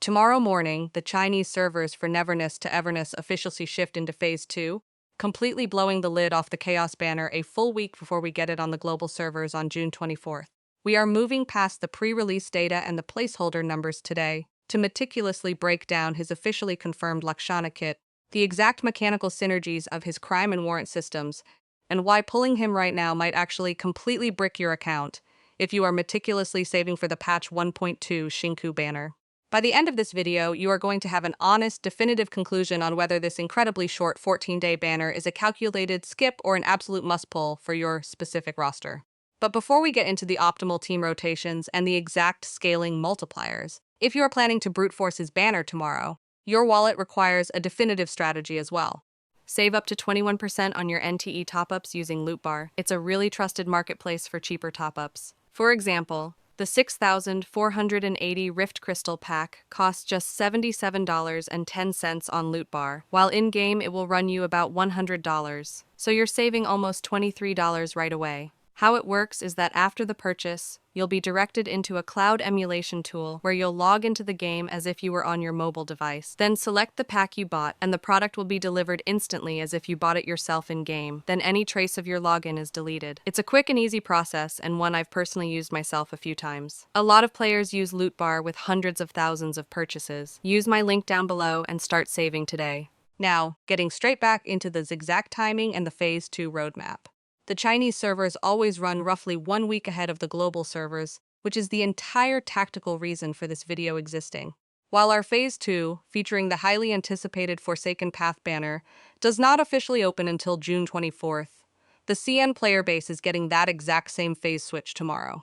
Tomorrow morning, the Chinese servers for Neverness to Everness officially shift into Phase 2, completely blowing the lid off the Chaos banner a full week before we get it on the global servers on June 24th. We are moving past the pre-release data and the placeholder numbers today to meticulously break down his officially confirmed Lakshana kit, the exact mechanical synergies of his crime and warrant systems, and why pulling him right now might actually completely brick your account if you are meticulously saving for the patch 1.2 Shinku banner. By the end of this video, you are going to have an honest, definitive conclusion on whether this incredibly short 14-day banner is a calculated skip or an absolute must-pull for your specific roster. But before we get into the optimal team rotations and the exact scaling multipliers, if you are planning to brute force his banner tomorrow, your wallet requires a definitive strategy as well. Save up to 21% on your NTE top-ups using Lootbar. It's a really trusted marketplace for cheaper top-ups. For example, the 6,480 Rift Crystal pack costs just $77.10 on Lootbar, while in-game it will run you about $100, so you're saving almost $23 right away. How it works is that after the purchase, you'll be directed into a cloud emulation tool where you'll log into the game as if you were on your mobile device. Then select the pack you bought, and the product will be delivered instantly as if you bought it yourself in-game. Then any trace of your login is deleted. It's a quick and easy process, and one I've personally used myself a few times. A lot of players use Lootbar with hundreds of thousands of purchases. Use my link down below and start saving today. Now, getting straight back into the exact timing and the Phase 2 roadmap. The Chinese servers always run roughly 1 week ahead of the global servers, which is the entire tactical reason for this video existing. While our Phase 2, featuring the highly anticipated Forsaken Path banner, does not officially open until June 24th, the CN player base is getting that exact same phase switch tomorrow.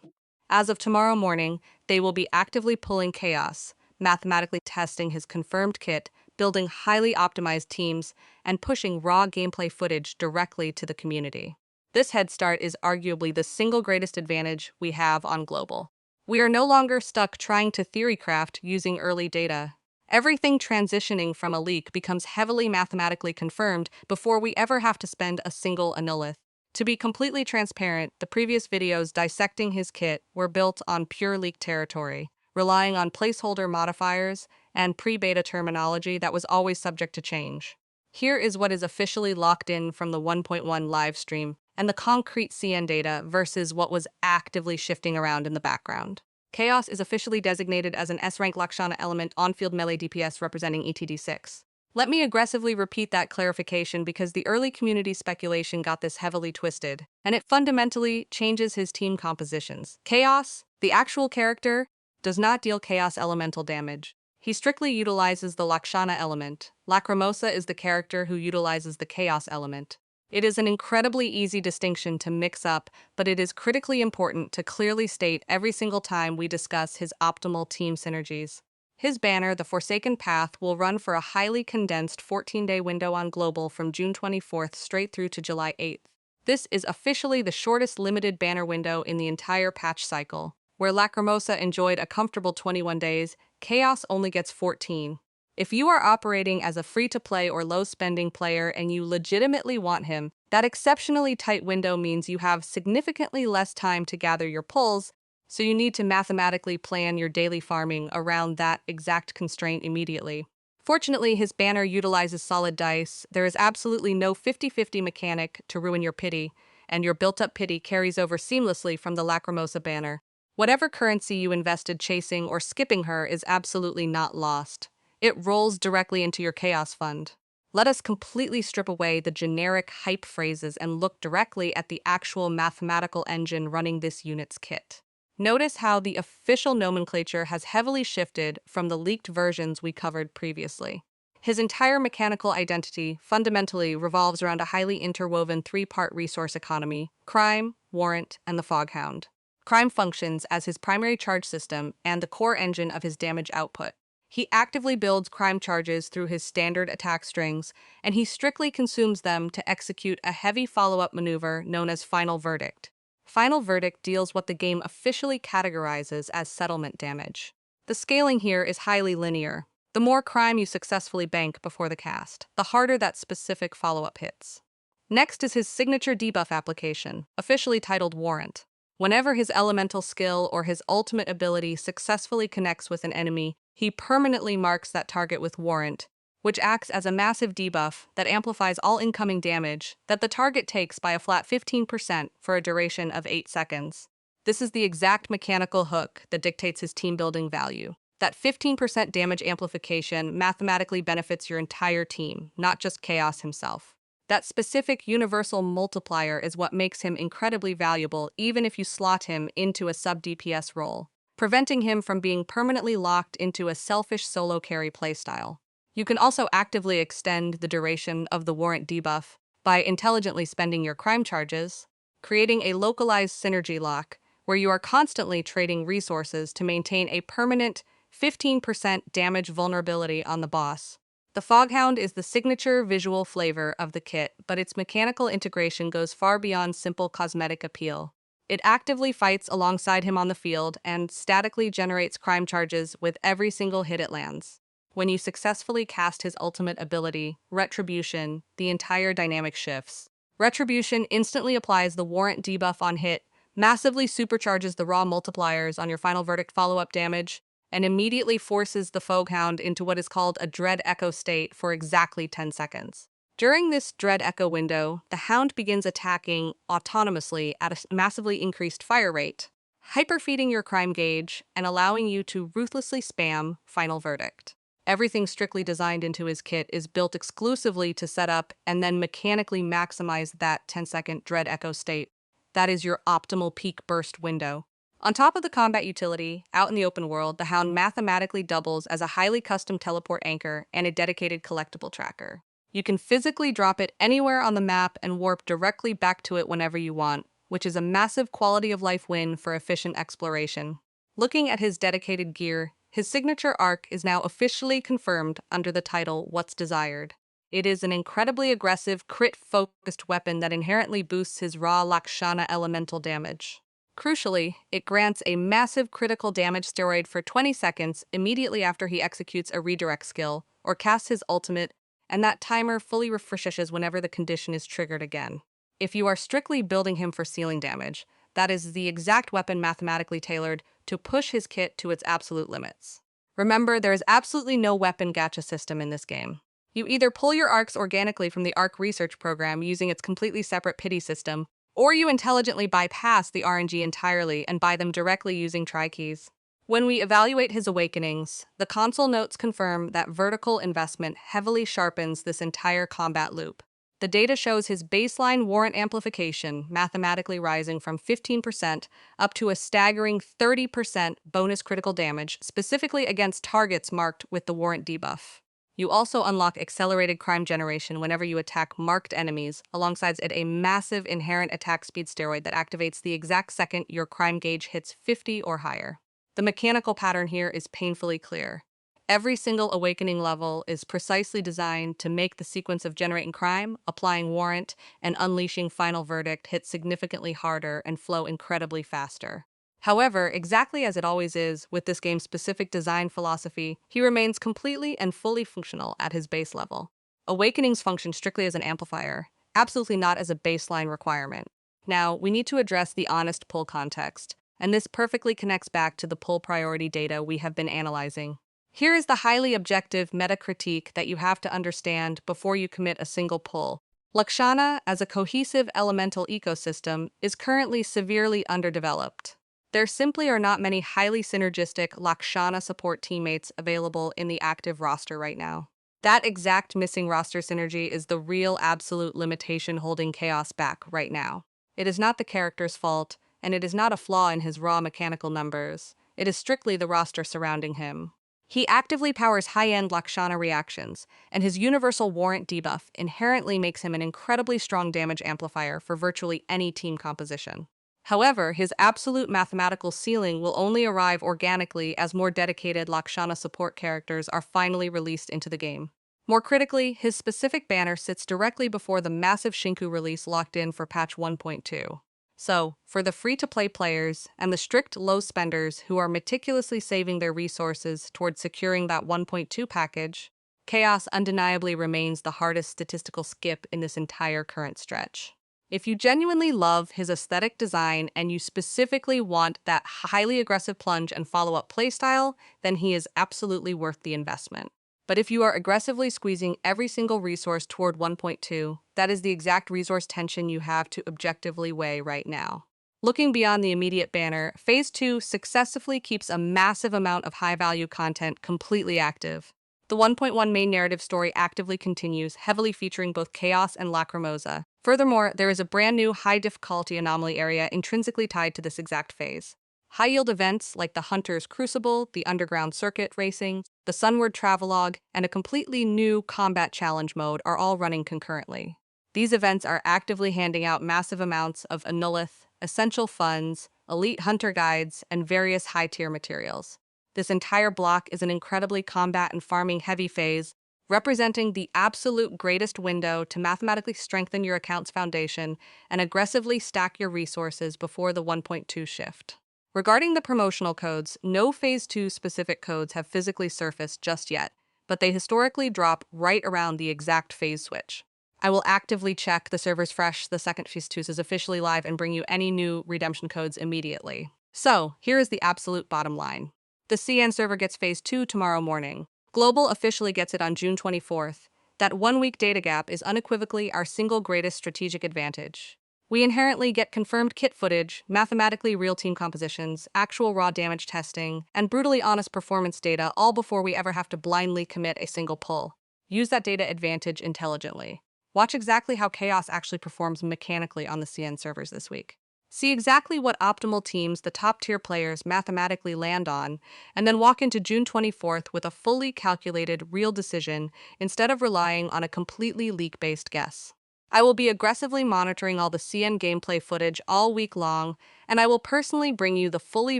As of tomorrow morning, they will be actively pulling Chaos, mathematically testing his confirmed kit, building highly optimized teams, and pushing raw gameplay footage directly to the community. This head start is arguably the single greatest advantage we have on global. We are no longer stuck trying to theorycraft using early data. Everything transitioning from a leak becomes heavily mathematically confirmed before we ever have to spend a single anolith. To be completely transparent, the previous videos dissecting his kit were built on pure leak territory, relying on placeholder modifiers and pre-beta terminology that was always subject to change. Here is what is officially locked in from the 1.1 live stream and the concrete CN data versus what was actively shifting around in the background. Chaos is officially designated as an S-rank Lakshana element on-field melee DPS representing ETD6. Let me aggressively repeat that clarification because the early community speculation got this heavily twisted, and it fundamentally changes his team compositions. Chaos, the actual character, does not deal Chaos elemental damage. He strictly utilizes the Lakshana element. Lacrimosa is the character who utilizes the Chaos element. It is an incredibly easy distinction to mix up, but it is critically important to clearly state every single time we discuss his optimal team synergies. His banner, the Forsaken Path, will run for a highly condensed 14-day window on global from June 24th straight through to July 8th. This is officially the shortest limited banner window in the entire patch cycle. Where Lacrimosa enjoyed a comfortable 21 days, Chaos only gets 14. If you are operating as a free-to-play or low-spending player and you legitimately want him, that exceptionally tight window means you have significantly less time to gather your pulls, so you need to mathematically plan your daily farming around that exact constraint immediately. Fortunately, his banner utilizes solid dice. There is absolutely no 50-50 mechanic to ruin your pity, and your built-up pity carries over seamlessly from the Lacrimosa banner. Whatever currency you invested chasing or skipping her is absolutely not lost. It rolls directly into your Chaos fund. Let us completely strip away the generic hype phrases and look directly at the actual mathematical engine running this unit's kit. Notice how the official nomenclature has heavily shifted from the leaked versions we covered previously. His entire mechanical identity fundamentally revolves around a highly interwoven 3-part resource economy: crime, warrant, and the Foghound. Crime functions as his primary charge system and the core engine of his damage output. He actively builds crime charges through his standard attack strings, and he strictly consumes them to execute a heavy follow-up maneuver known as Final Verdict. Final Verdict deals what the game officially categorizes as settlement damage. The scaling here is highly linear. The more crime you successfully bank before the cast, the harder that specific follow-up hits. Next is his signature debuff application, officially titled Warrant. Whenever his elemental skill or his ultimate ability successfully connects with an enemy, he permanently marks that target with Warrant, which acts as a massive debuff that amplifies all incoming damage that the target takes by a flat 15% for a duration of 8 seconds. This is the exact mechanical hook that dictates his team-building value. That 15% damage amplification mathematically benefits your entire team, not just Chaos himself. That specific universal multiplier is what makes him incredibly valuable even if you slot him into a sub-DPS role, preventing him from being permanently locked into a selfish solo carry playstyle. You can also actively extend the duration of the Warrant debuff by intelligently spending your crime charges, creating a localized synergy lock where you are constantly trading resources to maintain a permanent 15% damage vulnerability on the boss. The Foghound is the signature visual flavor of the kit, but its mechanical integration goes far beyond simple cosmetic appeal. It actively fights alongside him on the field and statically generates crime charges with every single hit it lands. When you successfully cast his ultimate ability, Retribution, the entire dynamic shifts. Retribution instantly applies the Warrant debuff on hit, massively supercharges the raw multipliers on your final verdict follow-up damage, and immediately forces the Foghound into what is called a Dread Echo state for exactly 10 seconds. During this Dread Echo window, the Hound begins attacking autonomously at a massively increased fire rate, hyperfeeding your crime gauge and allowing you to ruthlessly spam Final Verdict. Everything strictly designed into his kit is built exclusively to set up and then mechanically maximize that 10-second Dread Echo state. That is your optimal peak burst window. On top of the combat utility, out in the open world, the Hound mathematically doubles as a highly custom teleport anchor and a dedicated collectible tracker. You can physically drop it anywhere on the map and warp directly back to it whenever you want, which is a massive quality of life win for efficient exploration. Looking at his dedicated gear, his signature arc is now officially confirmed under the title What's Desired. It is an incredibly aggressive, crit-focused weapon that inherently boosts his raw Lakshana elemental damage. Crucially, it grants a massive critical damage steroid for 20 seconds immediately after he executes a redirect skill or casts his ultimate, and that timer fully refreshes whenever the condition is triggered again. If you are strictly building him for ceiling damage, that is the exact weapon mathematically tailored to push his kit to its absolute limits. Remember, there is absolutely no weapon gacha system in this game. You either pull your arcs organically from the Arc Research Program using its completely separate pity system, or you intelligently bypass the RNG entirely and buy them directly using tri-keys. When we evaluate his awakenings, the console notes confirm that vertical investment heavily sharpens this entire combat loop. The data shows his baseline Warrant amplification mathematically rising from 15% up to a staggering 30% bonus critical damage, specifically against targets marked with the Warrant debuff. You also unlock accelerated crime generation whenever you attack marked enemies, alongside it a massive inherent attack speed steroid that activates the exact second your crime gauge hits 50 or higher. The mechanical pattern here is painfully clear. Every single awakening level is precisely designed to make the sequence of generating crime, applying Warrant, and unleashing Final Verdict hit significantly harder and flow incredibly faster. However, exactly as it always is with this game's specific design philosophy, he remains completely and fully functional at his base level. Awakenings function strictly as an amplifier, absolutely not as a baseline requirement. Now, we need to address the honest pull context, and this perfectly connects back to the pull priority data we have been analyzing. Here is the highly objective meta-critique that you have to understand before you commit a single pull. Lakshana, as a cohesive elemental ecosystem, is currently severely underdeveloped. There simply are not many highly synergistic Lakshana support teammates available in the active roster right now. That exact missing roster synergy is the real absolute limitation holding Chaos back right now. It is not the character's fault, and it is not a flaw in his raw mechanical numbers. It is strictly the roster surrounding him. He actively powers high-end Lakshana reactions, and his universal Warrant debuff inherently makes him an incredibly strong damage amplifier for virtually any team composition. However, his absolute mathematical ceiling will only arrive organically as more dedicated Lakshana support characters are finally released into the game. More critically, his specific banner sits directly before the massive Shinku release locked in for patch 1.2. So, for the free-to-play players and the strict low spenders who are meticulously saving their resources towards securing that 1.2 package, Chaos undeniably remains the hardest statistical skip in this entire current stretch. If you genuinely love his aesthetic design and you specifically want that highly aggressive plunge and follow-up playstyle, then he is absolutely worth the investment. But if you are aggressively squeezing every single resource toward 1.2, that is the exact resource tension you have to objectively weigh right now. Looking beyond the immediate banner, Phase 2 successfully keeps a massive amount of high-value content completely active. The 1.1 main narrative story actively continues, heavily featuring both Chaos and Lacrimosa. Furthermore, there is a brand new high-difficulty anomaly area intrinsically tied to this exact phase. High-yield events like the Hunter's Crucible, the Underground Circuit Racing, the Sunward Travelogue, and a completely new combat challenge mode are all running concurrently. These events are actively handing out massive amounts of Anolith, essential funds, elite hunter guides, and various high-tier materials. This entire block is an incredibly combat and farming heavy phase, representing the absolute greatest window to mathematically strengthen your account's foundation and aggressively stack your resources before the 1.2 shift. Regarding the promotional codes, no Phase 2 specific codes have physically surfaced just yet, but they historically drop right around the exact phase switch. I will actively check the servers fresh the second Phase 2 is officially live and bring you any new redemption codes immediately. So, here is the absolute bottom line. The CN server gets Phase 2 tomorrow morning. Global officially gets it on June 24th. That 1-week data gap is unequivocally our single greatest strategic advantage. We inherently get confirmed kit footage, mathematically real team compositions, actual raw damage testing, and brutally honest performance data all before we ever have to blindly commit a single pull. Use that data advantage intelligently. Watch exactly how Chaos actually performs mechanically on the CN servers this week. See exactly what optimal teams the top-tier players mathematically land on, and then walk into June 24th with a fully calculated, real decision instead of relying on a completely leak-based guess. I will be aggressively monitoring all the CN gameplay footage all week long, and I will personally bring you the fully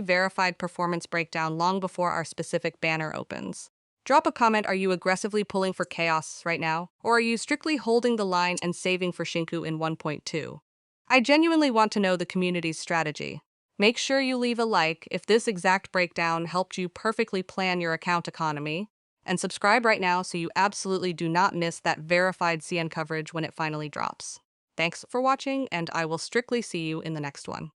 verified performance breakdown long before our specific banner opens. Drop a comment, are you aggressively pulling for Chaos right now, or are you strictly holding the line and saving for Shinku in 1.2? I genuinely want to know the community's strategy. Make sure you leave a like if this exact breakdown helped you perfectly plan your account economy, and subscribe right now so you absolutely do not miss that verified CN coverage when it finally drops. Thanks for watching, and I will strictly see you in the next one.